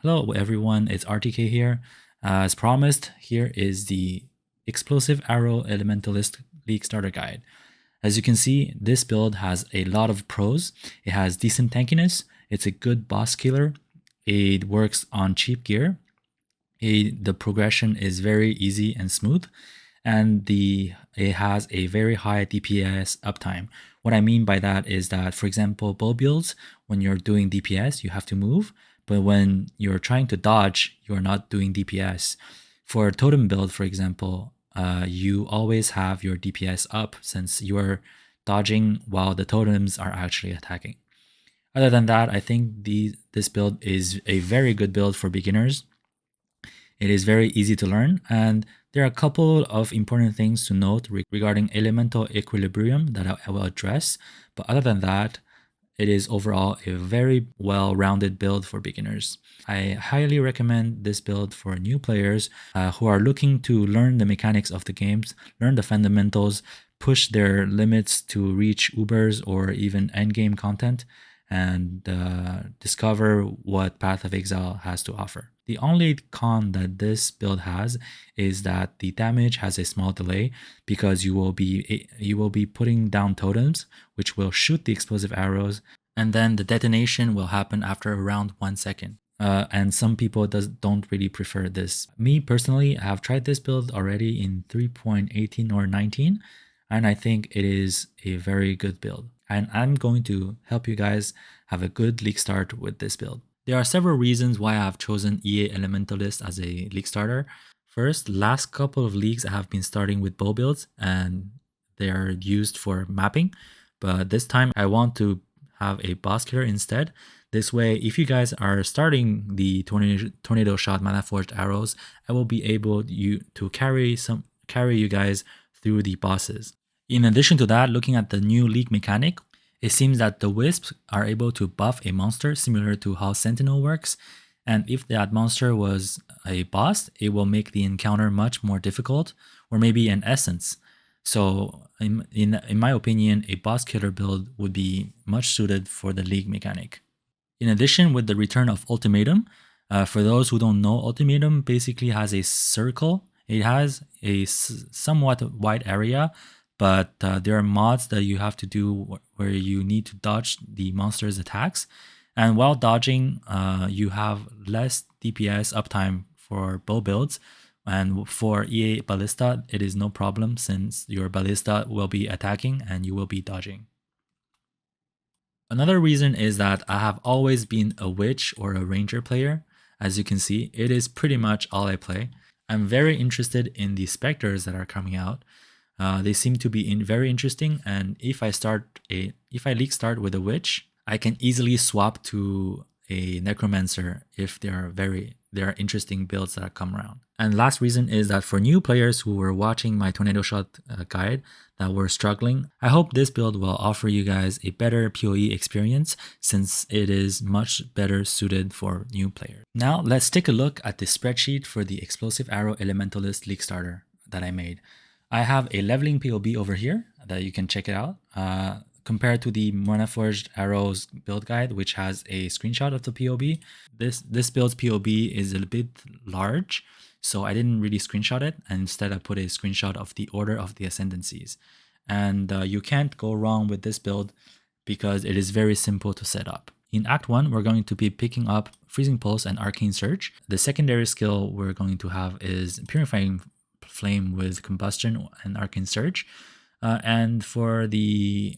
Hello everyone, it's RTK here. As promised, here is the Explosive Arrow Elementalist League Starter Guide. As you can see, this build has a lot of pros. It has decent tankiness, it's a good boss killer, it works on cheap gear, the progression is very easy and smooth, and it has a very high DPS uptime. What I mean by that is that, for example, bow builds, when you're doing DPS, you have to move, but when you're trying to dodge, you're not doing DPS. For a totem build, for example, you always have your DPS up since you are dodging while the totems are actually attacking. Other than that, I think this build is a very good build for beginners. It is very easy to learn, and there are a couple of important things to note regarding elemental equilibrium that I will address. But other than that, it is overall a very well-rounded build for beginners. I highly recommend this build for new players who are looking to learn the mechanics of the games, learn the fundamentals, push their limits to reach Ubers or even endgame content, and discover what Path of Exile has to offer. The only con that this build has is that the damage has a small delay because you will be putting down totems which will shoot the explosive arrows, and then the detonation will happen after around 1 second. And some people don't really prefer this. Me personally, I have tried this build already in 3.18 or 19, and I think it is a very good build. And I'm going to help you guys have a good league start with this build. There are several reasons why I have chosen EA Elementalist as a league starter. First, last couple of leagues I have been starting with bow builds and they are used for mapping, but this time I want to have a boss killer instead. This way, if you guys are starting the tornado shot mana forged arrows, I will be able to carry you guys through the bosses. In addition to that, looking at the new league mechanic, it seems that the wisps are able to buff a monster similar to how Sentinel works, and if that monster was a boss, it will make the encounter much more difficult, or maybe an essence. So in my opinion, a boss killer build would be much suited for the league mechanic. In addition, with the return of Ultimatum, for those who don't know, Ultimatum basically has a circle. It has a somewhat wide area, but there are mods that you have to do where you need to dodge the monster's attacks. And while dodging, you have less DPS uptime for bow builds. And for EA Ballista, it is no problem since your Ballista will be attacking and you will be dodging. Another reason is that I have always been a witch or a ranger player. As you can see, it is pretty much all I play. I'm very interested in the specters that are coming out. They seem to be very interesting, and if I league start with a witch, I can easily swap to a necromancer if there are interesting builds that come around. And last reason is that for new players who were watching my tornado shot guide that were struggling, I hope this build will offer you guys a better PoE experience since it is much better suited for new players. Now let's take a look at the spreadsheet for the Explosive Arrow Elementalist League Starter that I made. I have a leveling POB over here that you can check it out. Compared to the Mana Forged Arrows build guide, which has a screenshot of the POB, this build's POB is a bit large, so I didn't really screenshot it, and instead I put a screenshot of the order of the ascendancies. And you can't go wrong with this build because it is very simple to set up. In Act 1, we're going to be picking up Freezing Pulse and Arcane Surge. The secondary skill we're going to have is Purifying Flame with Combustion and Arcane Surge. And for the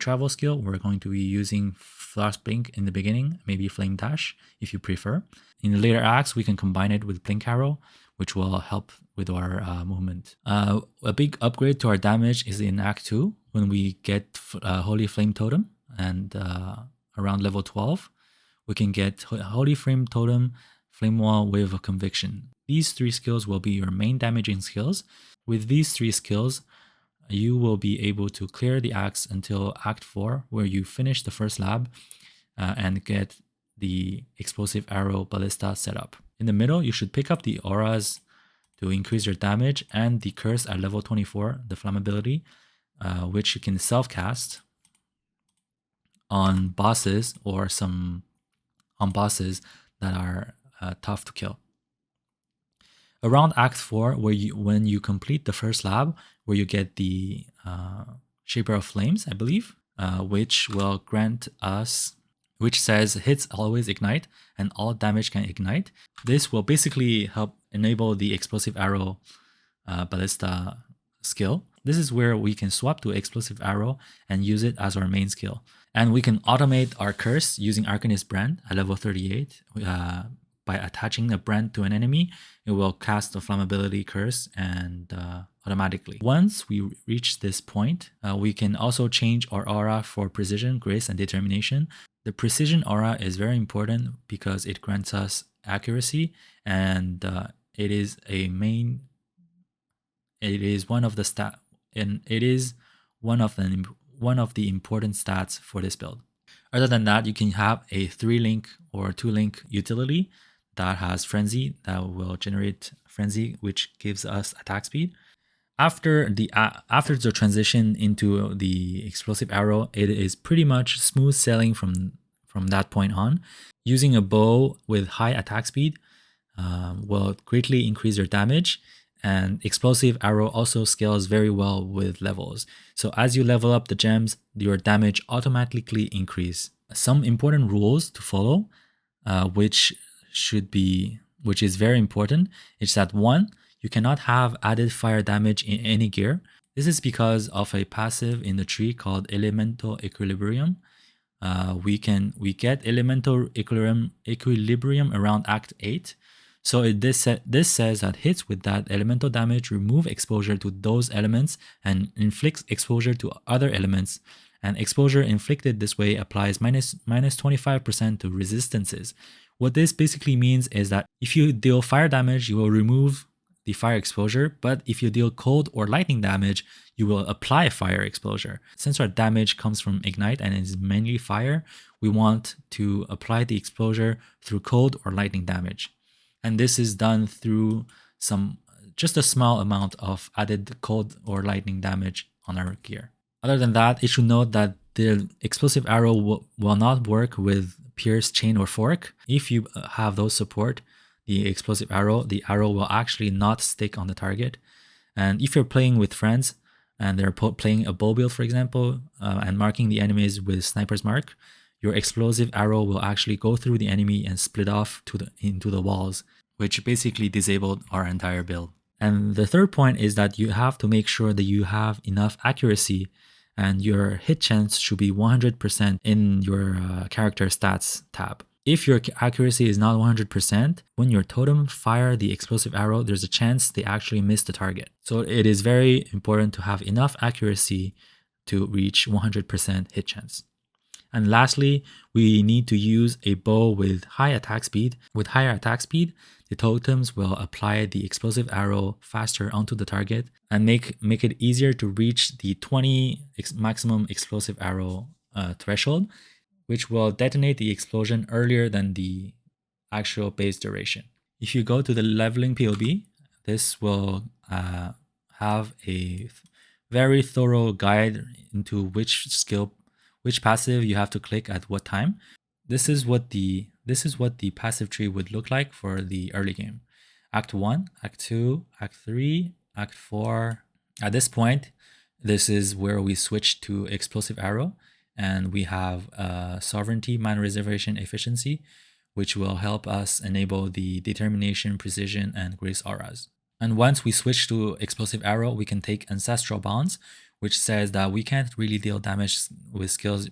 travel skill, we're going to be using Frost Blink in the beginning, maybe Flame Dash if you prefer. In the later acts, we can combine it with Blink Arrow, which will help with our movement. A big upgrade to our damage is in Act 2 when we get Holy Flame Totem, and around level 12, we can get Holy Flame Totem, Flame Wall, Wave of Conviction. These three skills will be your main damaging skills. With these three skills, you will be able to clear the acts until Act 4, where you finish the first lab and get the Explosive Arrow Ballista set up. In the middle, you should pick up the auras to increase your damage and the curse at level 24, the flammability, which you can self-cast on bosses or on bosses that are tough to kill. Around Act 4, when you complete the first lab, where you get the Shaper of Flames, I believe, which will grant us, which says hits always ignite and all damage can ignite. This will basically help enable the Explosive Arrow Ballista skill. This is where we can swap to Explosive Arrow and use it as our main skill. And we can automate our curse using Arcanist Brand at level 38. By attaching a brand to an enemy, it will cast a flammability curse and automatically. Once we reach this point, we can also change our aura for precision, grace, and determination. The precision aura is very important because it grants us accuracy, and it is one of the important stats for this build. Other than that, you can have a 3-link or 2-link utility that has Frenzy that will generate Frenzy, which gives us attack speed. After the transition into the Explosive Arrow, it is pretty much smooth sailing from that point on. Using a bow with high attack speed will greatly increase your damage, and Explosive Arrow also scales very well with levels. So as you level up the gems, your damage automatically increase. Some important rules to follow, which is very important, is that 1, you cannot have added fire damage in any gear. This is because of a passive in the tree called Elemental Equilibrium. We get Elemental Equilibrium around Act 8. So this says that hits with that elemental damage remove exposure to those elements and inflicts exposure to other elements. And exposure inflicted this way applies minus 25% to resistances. What this basically means is that if you deal fire damage, you will remove the fire exposure, but if you deal cold or lightning damage, you will apply fire exposure. Since our damage comes from ignite and is mainly fire, we want to apply the exposure through cold or lightning damage. And this is done through just a small amount of added cold or lightning damage on our gear. Other than that, it should note that the Explosive Arrow will not work with Pierce, Chain, or Fork. If you have those support, the arrow will actually not stick on the target. And if you're playing with friends and they're playing a bow build, for example, and marking the enemies with Sniper's Mark, your Explosive Arrow will actually go through the enemy and split off into the walls, which basically disabled our entire build. And the third point is that you have to make sure that you have enough accuracy, and your hit chance should be 100% in your character stats tab. If your accuracy is not 100%, when your totem fire the Explosive Arrow, there's a chance they actually miss the target. So it is very important to have enough accuracy to reach 100% hit chance. And lastly, we need to use a bow with high attack speed. With higher attack speed, the totems will apply the Explosive Arrow faster onto the target and make it easier to reach the 20 maximum Explosive Arrow threshold, which will detonate the explosion earlier than the actual base duration. If you go to the leveling POB, this will have a very thorough guide into which passive you have to click at what time. This is what the passive tree would look like for the early game. Act 1, Act 2, Act 3, Act 4. At this point, this is where we switch to Explosive Arrow, and we have Sovereignty, Mana Reservation, Efficiency, which will help us enable the Determination, Precision, and Grace auras. And once we switch to Explosive Arrow, we can take Ancestral Bonds, which says that we can't really deal damage with skills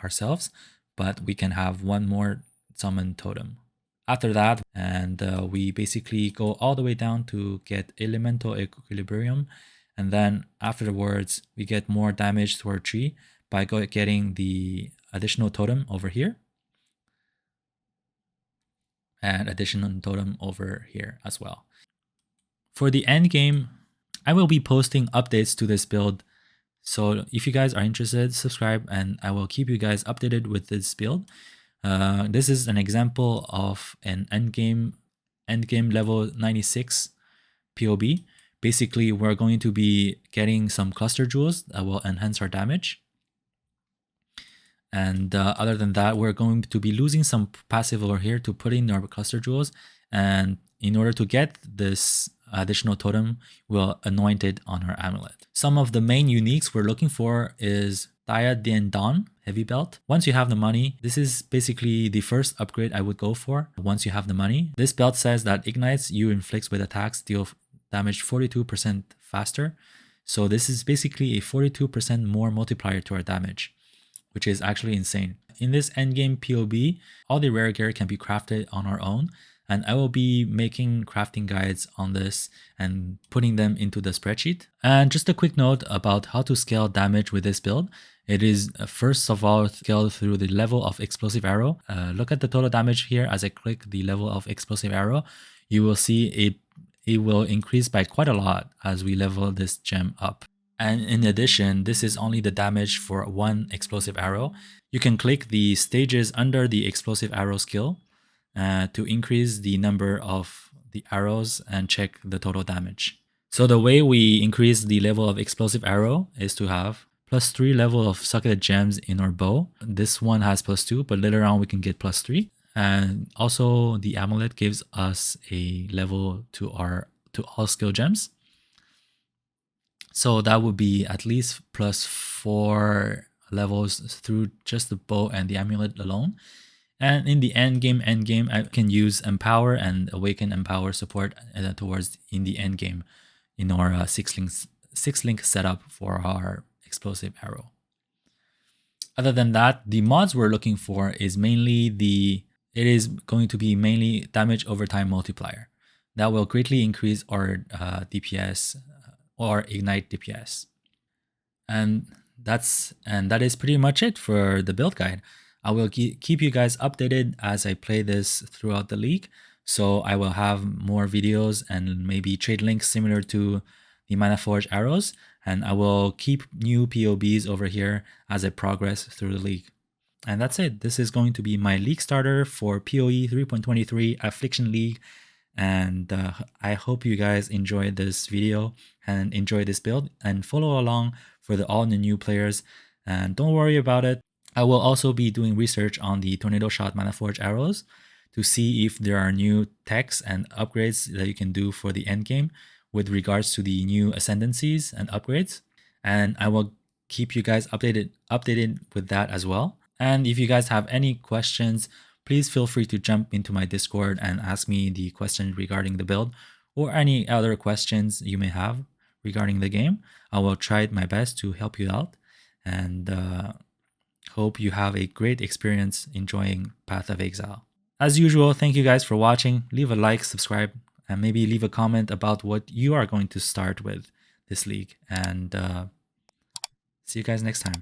ourselves, but we can have one more summon totem. After that, and we basically go all the way down to get Elemental Equilibrium, and then afterwards we get more damage to our tree by getting the additional totem over here, and additional totem over here as well. For the end game, I will be posting updates to this build, so if you guys are interested, subscribe and I will keep you guys updated with this build. This is an example of an endgame level 96 POB. Basically, we're going to be getting some cluster jewels that will enhance our damage. And other than that, we're going to be losing some passive over here to put in our cluster jewels. And in order to get this additional totem, we'll anoint it on our amulet. Some of the main uniques we're looking for is Daya Dien Don heavy belt. Once you have the money, this is basically the first upgrade I would go for once you have the money. This belt says that ignites you inflicts with attacks deal damage 42% faster. So this is basically a 42% more multiplier to our damage, which is actually insane. In this endgame PoB, all the rare gear can be crafted on our own, and I will be making crafting guides on this and putting them into the spreadsheet. And just a quick note about how to scale damage with this build. It is first of all scaled through the level of explosive arrow. Look at the total damage here. As I click the level of explosive arrow, you will see it will increase by quite a lot as we level this gem up. And in addition, this is only the damage for one explosive arrow. You can click the stages under the explosive arrow skill to increase the number of the arrows and check the total damage. So the way we increase the level of explosive arrow is to have +3 level of succulent gems in our bow. This one has +2, but later on we can get +3. And also the amulet gives us a level to all skill gems. So that would be at least +4 levels through just the bow and the amulet alone. And in the endgame, I can use Empower and Awaken Empower support towards in the endgame in our 6-link setup for our explosive arrow. Other than that, the mods we're looking for is mainly it is going to be mainly damage over time multiplier. That will greatly increase our DPS or ignite DPS. And that is pretty much it for the build guide. I will keep you guys updated as I play this throughout the league. So I will have more videos and maybe trade links similar to the Mana Forge arrows. And I will keep new POBs over here as I progress through the league. And that's it. This is going to be my league starter for PoE 3.23 Affliction League. And I hope you guys enjoyed this video and enjoy this build and follow along for all the new players. And don't worry about it. I will also be doing research on the Tornado Shot Mana Forge arrows to see if there are new techs and upgrades that you can do for the endgame with regards to the new ascendancies and upgrades. And I will keep you guys updated with that as well. And if you guys have any questions, please feel free to jump into my Discord and ask me the questions regarding the build or any other questions you may have regarding the game. I will try my best to help you out, and hope you have a great experience enjoying Path of Exile. As usual, thank you guys for watching. Leave a like, subscribe, and maybe leave a comment about what you are going to start with this league. And see you guys next time.